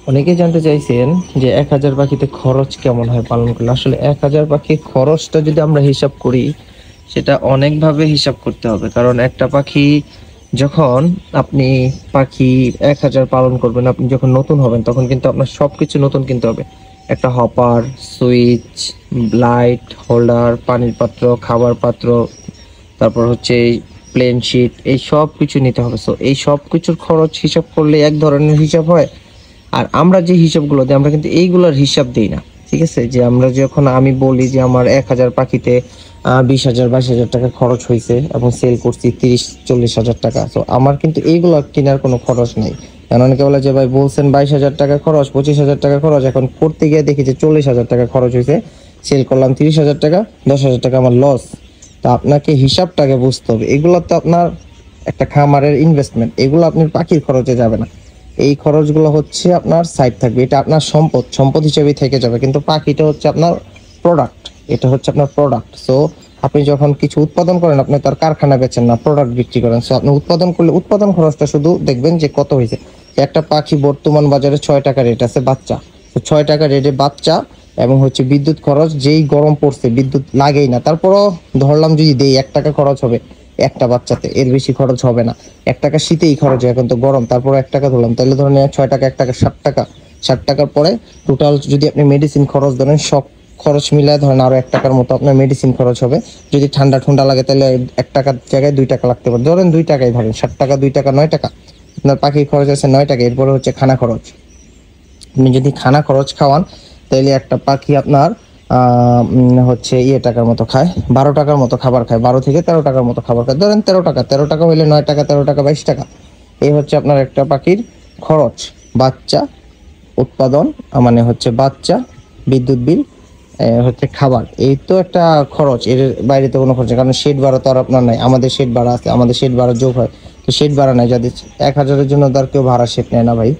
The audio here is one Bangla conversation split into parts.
অনেকেই জানতে চাইছেন যে 1000 পাখিতে খরচ কেমন হয় পালন করলে। আসলে 1000 পাখি খরচটা যদি আমরা হিসাব করি, সেটা অনেকভাবে হিসাব করতে হবে। কারণ একটা পাখি যখন আপনি পাখি 1000 পালন করবেন, আপনি যখন নতুন হবেন তখন কিন্তু আপনার সবকিছু নতুন কিনতে হবে। একটা হপার, সুইচ, লাইট, হোল্ডার, পানির পাত্র, খাবার পাত্র, তারপর হচ্ছে প্লেন শিট, এই সব কিছু নিতে হবে। সো এই সব কিছুর খরচ হিসাব করলে এক ধরনের হিসাব হয়। আর আমরা যে হিসাবগুলো দিই, আমরা কিন্তু এইগুলোর হিসাব দিই না। ঠিক আছে, যে আমরা যখন আমি বলি যে আমার 1000 পাখিতে 20,000 22,000 টাকা খরচ হয়েছে এবং সেল করছি 30-40 হাজার টাকা, তো আমার কিন্তু এইগুলো কেনার কোনো খরচ নেই। কারণ অনেকে বলে যে ভাই বলছেন 22,000 টাকা খরচ, 25,000 টাকা খরচ, এখন করতে গিয়ে দেখি যে 40,000 টাকা খরচ হয়েছে, সেল করলাম 30,000 টাকা, 10,000 টাকা আমার লস। তো আপনাকে হিসাবটাকে বুঝতে হবে। এগুলো তো আপনার একটা খামারের ইনভেস্টমেন্ট, এগুলো আপনার পাখির খরচে যাবে না। এই খরচগুলো হচ্ছে আপনার সাইড থাকবে, এটা আপনার সম্পদ সম্পদ হিসেবেই থেকে যাবে। কিন্তু পাখিটা হচ্ছে আপনার প্রোডাক্ট, এটা হচ্ছে আপনার প্রোডাক্ট। সো আপনি যখন কিছু উৎপাদন করেন, আপনি তার কারখানা বেচেন না, প্রোডাক্ট বিক্রি করেন। সো আপনি উৎপাদন করলে উৎপাদন খরচটা শুধু দেখবেন যে কত হয়েছে। একটা পাখি বর্তমান বাজারে 6 টাকা রেট আছে বাচ্চা, তো 6 টাকা রেটে বাচ্চা এবং হচ্ছে বিদ্যুৎ খরচ, যেই গরম পড়ছে বিদ্যুৎ লাগেই না, তারপরও ধরলাম যদি দেই 1 টাকা খরচ হবে একটা বাচ্চাতে, এর বেশি খরচ হবে না। 1 টাকা শীতেই খরচ হয়, এখন তো গরম, তারপর 1 টাকা ধরলাম, তাহলে ধরেন 6 টাকা 1 টাকা 60 টাকা। 60 টাকার পরে টোটাল যদি আপনি মেডিসিন খরচ ধরেন, সব খরচ মিলায় ধরেন আরো 1 টাকার মতো আপনার মেডিসিন খরচ হবে। যদি ঠান্ডা ঠান্ডা লাগে তাহলে 1 টাকার জায়গায় 2 টাকা লাগতে পারে, ধরেন 2 টাকাই ধরেন, 60 টাকা 2 টাকা 9 টাকা। আপনার পাখির খরচ আছে 9 টাকা। এরপরে হচ্ছে খানা খরচ। আপনি যদি খানা খরচ খাওয়ান, তাহলে একটা পাখি আপনার হচ্ছে টাকার মতো খায়, 12 টাকার মতো খাবার খায়, 12 থেকে 13 টাকার মতো খাবার খায়, ধরেন 13 টাকা। 13 টাকা হইলে 9 টাকা, 13 টাকা 22 টাকা। এই হচ্ছে আপনার একটা পাখির খরচ। বাচ্চা, উৎপাদন, মানে হচ্ছে বাচ্চা, বিদ্যুৎ বিল, হচ্ছে খাবার, এই তো একটা খরচ। এর বাইরে তো কোনো খরচ নেই, কারণ শেড ভাড়া তো আর আপনার নাই। আমাদের শেড ভাড়া আছে, আমাদের শেড ভাড়া যোগ হয়। তো শেড ভাড়া নাই যাদের, 1000-এর জন্য তার কেউ ভাড়া শেড নেয় না ভাই,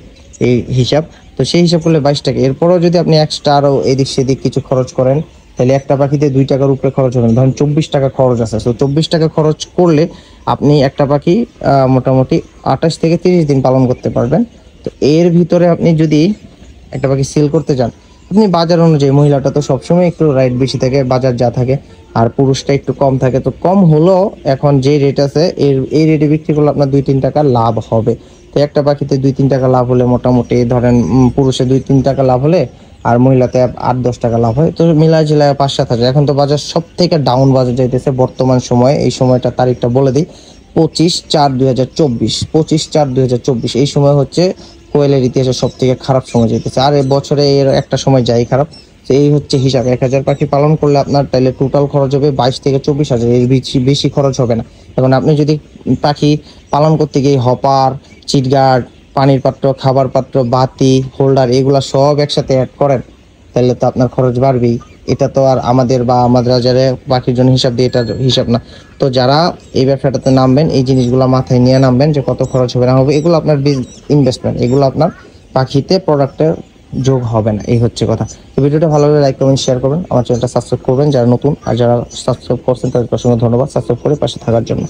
এই হিসাব। তো সেই হিসাব করলে 22 টাকা। এরপরও যদি আপনি এক্সট্রা আরো এদিক সেদিক কিছু খরচ করেন, তাহলে একটা পাখিতে 2 টাকার উপরে খরচ হবে না। ধরেন 24 টাকা খরচ আছে, তো 24 টাকা খরচ করলে আপনি একটা পাখি মোটামুটি 28 থেকে 30 দিন পালন করতে পারবেন। তো এর ভিতরে আপনি যদি একটা পাখি সেল করতে চান, আপনি বাজার অনুযায়ী, মহিলাটা তো সবসময় একটু রাইট বেশি থাকে, বাজার যা থাকে, আর পুরুষটা একটু কম থাকে। তো কম হলেও এখন যে রেট আছে, এই রেটে বিক্রি করলে আপনার 2-3 টাকা লাভ হবে। তো একটা পাখিতে 2-3 টাকা লাভ হলে মোটামুটি ধরেন পুরুষে 2-3 টাকা লাভ হলে আর মহিলাতে 8-10 টাকা লাভ হয়। তো মিলাই ঝিলায় 5-7 হাজার। এখন তো বাজার সব থেকে ডাউন বাজার যাইতেছে বর্তমান সময়ে। এই সময়টা তারিখটা বলে দিই, 25/4/2024, 25/4/2024 এই সময় হচ্ছে কোয়েলের ইতিহাসে সব থেকে খারাপ সময় যেতেছে। আর এই বছরে এর একটা সময় যাই খারাপ। তো এই হচ্ছে হিসাব। 1000 পাখি পালন করলে আপনার তাহলে টোটাল খরচ হবে 22 থেকে 24 হাজার, এর বেশি বেশি খরচ হবে না। এখন আপনি যদি পাখি পালন করতে গিয়ে হপার, চিটগার্ড, পানির পাত্র, খাবার পাত্র, বাতি, হোল্ডার, এগুলা সব একসাথে অ্যাড করেন, তাহলে তো আপনার খরচ বাড়বেই। এটা তো আর আমাদের বা আমাদের যারা পাখির জন্য হিসাব দিয়ে এটার হিসাব না। তো যারা এই ব্যবসাটাতে নামবেন, এই জিনিসগুলো মাথায় নিয়ে নামবেন যে কত খরচ হবে না হবে। এগুলো আপনার ইনভেস্টমেন্ট, এগুলো আপনার পাখিতে প্রোডাক্টের যোগ হবে না, এই হচ্ছে কথা। তো ভিডিওটা ভালো লাগলে লাইক কমেন্ট শেয়ার করবেন, আমার চ্যানেলটা সাবস্ক্রাইব করবেন যারা নতুন, আর যারা সাবস্ক্রাইব করছেন তাদেরকে অসংখ্য ধন্যবাদ সাবস্ক্রাইব করে পাশে থাকার জন্য।